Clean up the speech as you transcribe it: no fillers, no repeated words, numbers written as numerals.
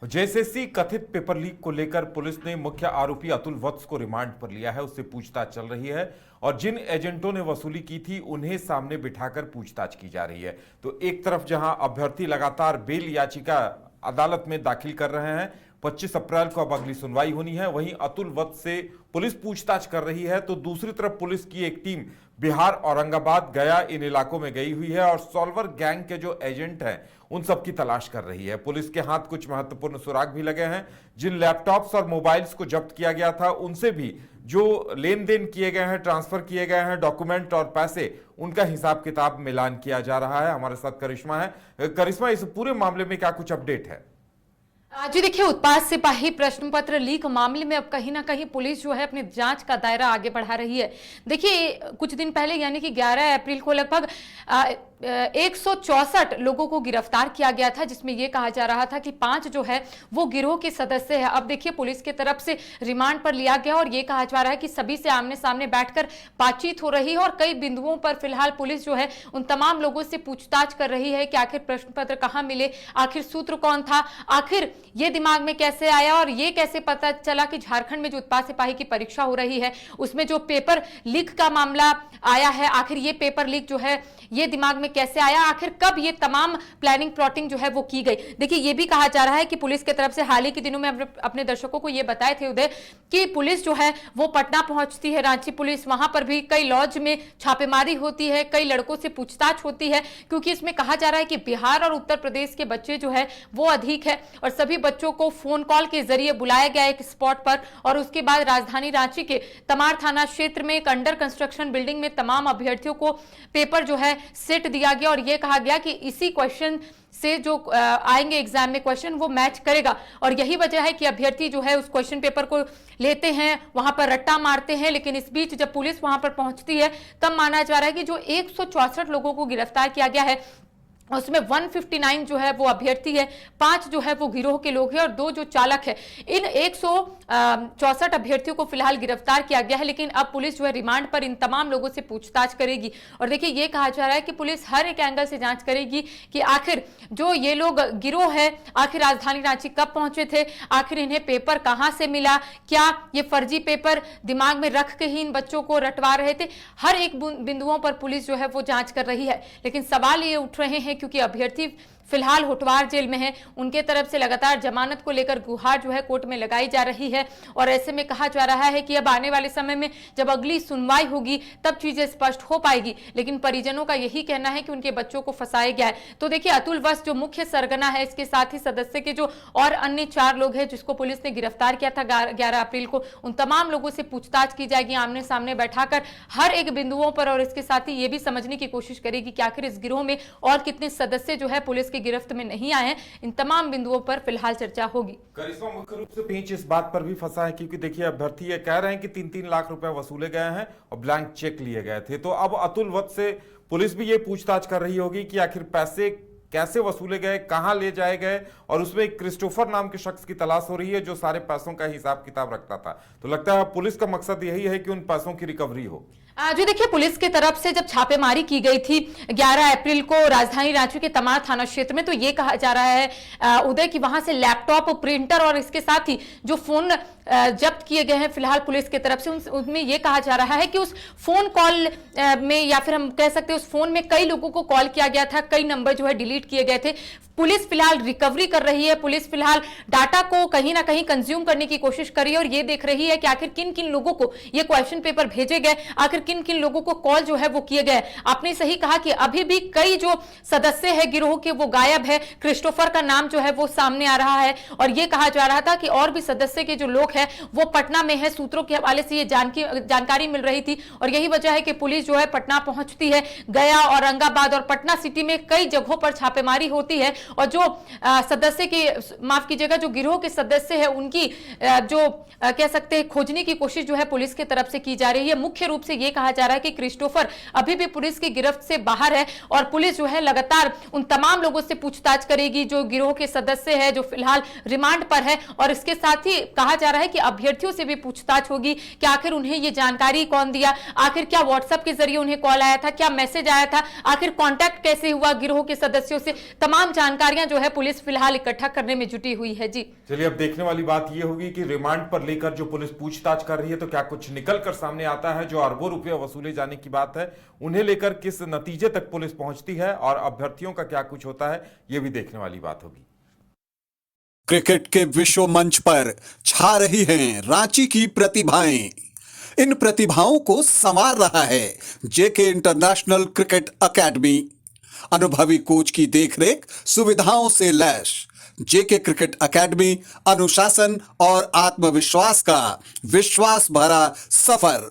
JSSC कथित paper leak को लेकर पुलिस ने मुख्य आरोपी अतुल वत्स को रिमांड पर लिया है। उससे पूछताछ चल रही है और जिन एजेंटों ने वसूली की थी उन्हें सामने बिठाकर पूछताछ की जा रही है। तो एक तरफ जहां अभ्यर्थी लगातार बेल याचिका अदालत में दाखिल कर रहे हैं, 25 अप्रैल को अब अगली सुनवाई होनी है, वहीं अतुल वत्स से पुलिस पूछताछ कर रही है। तो दूसरी तरफ पुलिस की एक टीम बिहार, औरंगाबाद, गया इन इलाकों में गई हुई है और सॉल्वर गैंग के जो एजेंट हैं उन सब की तलाश कर रही है। पुलिस के हाथ कुछ महत्वपूर्ण सुराग भी लगे हैं। जिन लैपटॉप्स और मोबाइल्स को जब्त किया गया था उनसे भी जो लेन देन किए गए हैं, ट्रांसफर किए गए हैं, डॉक्यूमेंट और पैसे, उनका हिसाब किताब मिलान किया जा रहा है। हमारे साथ करिश्मा है। करिश्मा, इस पूरे मामले में क्या कुछ अपडेट है? जी देखिए, उत्पाद सिपाही प्रश्न पत्र लीक मामले में अब कहीं ना कहीं पुलिस जो है अपनी जांच का दायरा आगे बढ़ा रही है। देखिए, कुछ दिन पहले यानी कि 11 अप्रैल को लगभग 164 लोगों को गिरफ्तार किया गया था, जिसमें यह कहा जा रहा था कि 5 जो है वो गिरोह के सदस्य है। अब देखिए, पुलिस की तरफ से रिमांड पर लिया गया और यह कहा जा रहा है कि सभी से आमने सामने बैठकर बातचीत हो रही है और कई बिंदुओं पर फिलहाल पुलिस जो है उन तमाम लोगों से पूछताछ कर रही है कि आखिर प्रश्न पत्र कहां मिले, आखिर सूत्र कौन था, आखिर ये दिमाग में कैसे आया और ये कैसे पता चला कि झारखंड में जो उत्पाद सिपाही की परीक्षा हो रही है उसमें जो पेपर लीक का मामला आया है, आखिर ये पेपर लीक जो है ये दिमाग में कैसे आया, आखिर कब ये तमाम प्लानिंग प्लॉटिंग जो है वो की गई। देखिए, ये भी कहा जा रहा है कि पुलिस की तरफ से हाल ही के दिनों में अपने दर्शकों को ये बताए थे उदय कि पुलिस जो है वो पटना पहुंचती है, रांची पुलिस, वहां पर भी कई लॉज में छापेमारी होती है, कई लड़कों से पूछताछ होती है, क्योंकि इसमें कहा जा रहा है कि बिहार और उत्तर प्रदेश के बच्चे जो है वो अधिक है और सभी बच्चों को फोन कॉल के जरिए बुलाया गया एक स्पॉट पर और उसके बाद राजधानी रांची के तमार थाना क्षेत्र में एक अंडर कंस्ट्रक्शन बिल्डिंग में तमाम अभ्यर्थियों को पेपर जो है सेट दिया गया और यह कहा गया कि इसी क्वेश्चन से जो आएंगे एग्जाम में क्वेश्चन वो मैच करेगा और यही वजह है कि अभ्यर्थी जो है उस क्वेश्चन पेपर को लेते हैं, वहां पर रट्टा मारते हैं। लेकिन इस बीच जब पुलिस वहां पर पहुंचती है तब माना जा रहा है कि जो 164 लोगों को गिरफ्तार किया गया है उसमें 159 जो है वो अभ्यर्थी है, 5 जो है वो गिरोह के लोग हैं और 2 जो चालक है। इन 164 अभ्यर्थियों को फिलहाल गिरफ्तार किया गया है, लेकिन अब पुलिस जो है रिमांड पर इन तमाम लोगों से पूछताछ करेगी और देखिए, ये कहा जा रहा है कि पुलिस हर एक एंगल से जांच करेगी कि आखिर जो ये लोग गिरोह है आखिर राजधानी रांची कब पहुंचे थे, आखिर इन्हें पेपर कहां से मिला, क्या ये फर्जी पेपर दिमाग में रख के ही इन बच्चों को रटवा रहे थे। हर एक बिंदुओं पर पुलिस जो है वो जांच कर रही है, लेकिन सवाल ये उठ रहे हैं क्योंकि अभ्यर्थी फिलहाल होटवार जेल में है, उनके तरफ से लगातार जमानत को लेकर गुहार जो है कोर्ट में लगाई जा रही है और ऐसे में कहा जा रहा है कि अब आने वाले समय में जब अगली सुनवाई होगी तब चीजें स्पष्ट हो पाएगी। लेकिन परिजनों का यही कहना है कि उनके बच्चों को फंसाया गया है। तो देखिए, अतुल वत्स जो मुख्य सरगना है, इसके साथ ही सदस्य के जो और अन्य 4 लोग हैं जिसको पुलिस ने गिरफ्तार किया था 11 अप्रैल को, उन तमाम लोगों से पूछताछ की जाएगी आमने सामने बैठाकर हर एक बिंदुओं पर और इसके साथ ही ये भी समझने की कोशिश करेगी कि आखिर इस गिरोह में और कितने सदस्य जो है पुलिस के गिरफ्त में नहीं आए हैं। इन तमाम बिंदुओं पर फिलहाल चर्चा होगी। करिश्मा, मुख्य रूप से पेंच इस बात पर भी फंसा है क्योंकि देखिए, अभ्यर्थी ये कह रहे हैं कि 3-3 लाख रुपए वसूले गए हैं और ब्लैंक चेक लिए गए थे। तो अब अतुल वत्स से पुलिस भी ये पूछताछ कर रही होगी कि आखिर पैसे कैसे वसूले गए, कहां ले जाए गए और उसमें क्रिस्टोफर नाम के शख्स की तलाश हो रही है जो सारे पैसों का हिसाब किताब रखता था। तो लगता है पुलिस का मकसद यही है कि उन पैसों की रिकवरी हो। जी देखिए, पुलिस की तरफ से जब छापेमारी की गई थी 11 अप्रैल को राजधानी रांची के तमार थाना क्षेत्र में, तो ये कहा जा रहा है उदय कि वहां से लैपटॉप, प्रिंटर और इसके साथ ही जो फोन जब्त किए गए हैं फिलहाल पुलिस की तरफ से उनमें यह कहा जा रहा है कि उस फोन कॉल में या फिर हम कह सकते हैं उस फोन में कई लोगों को कॉल किया गया था, कई नंबर जो है डिलीट किए गए थे। पुलिस फिलहाल रिकवरी कर रही है, पुलिस फिलहाल डाटा को कहीं ना कहीं कंज्यूम करने की कोशिश कर रही है और ये देख रही है कि आखिर किन किन लोगों को ये क्वेश्चन पेपर भेजे गए, आखिर किन किन लोगों को कॉल जो है वो किए गए। आपने सही कहा कि अभी भी कई जो सदस्य है गिरोह के वो गायब है, क्रिस्टोफर का नाम जो है वो सामने आ रहा है और ये कहा जा रहा था कि और भी सदस्य के जो लोग हैं वो पटना में है। सूत्रों के हवाले से ये जानकारी मिल रही थी और यही वजह है कि पुलिस जो है पटना पहुंचती है, गया, औरंगाबाद और पटना सिटी में कई जगहों पर छापेमारी होती है और जो सदस्य की, माफ कीजिएगा, जो गिरोह के सदस्य है उनकी जो कह सकते हैं खोजने की कोशिश जो है पुलिस की तरफ से की जा रही है। मुख्य रूप से यह कहा जा रहा है कि क्रिस्टोफर अभी भी पुलिस की गिरफ्त से बाहर है और पुलिस जो है लगातार उन तमाम लोगों से पूछताछ करेगी जो गिरोह के सदस्य है, जो फिलहाल रिमांड पर है और इसके साथ ही कहा जा रहा है कि अभ्यर्थियों से भी पूछताछ होगी कि आखिर उन्हें ये जानकारी कौन दिया, आखिर क्या व्हाट्सएप के जरिए उन्हें कॉल आया था, क्या मैसेज आया था, आखिर कांटेक्ट कैसे हुआ गिरोह के सदस्यों से, तमाम जानकारियां जो है पुलिस फिलहाल इकट्ठा करने में जुटी हुई है। जी चलिए, अब देखने वाली बात यह होगी कि रिमांड पर लेकर जो पुलिस पूछताछ कर रही है तो क्या कुछ निकल कर सामने आता है। जो अरबों रुपए वसूले जाने की बात है, उन्हें लेकर किस नतीजे तक पुलिस पहुंचती है और अभ्यर्थियों का क्या कुछ होता है, यह भी देखने वाली बात होगी। क्रिकेट के विश्व मंच पर छा रही हैं रांची की प्रतिभाएं। इन प्रतिभाओं को संवार रहा है जेके इंटरनेशनल क्रिकेट एकेडमी। अनुभवी कोच की देखरेख, सुविधाओं से लैस जेके क्रिकेट एकेडमी अनुशासन और आत्मविश्वास का विश्वास भरा सफर।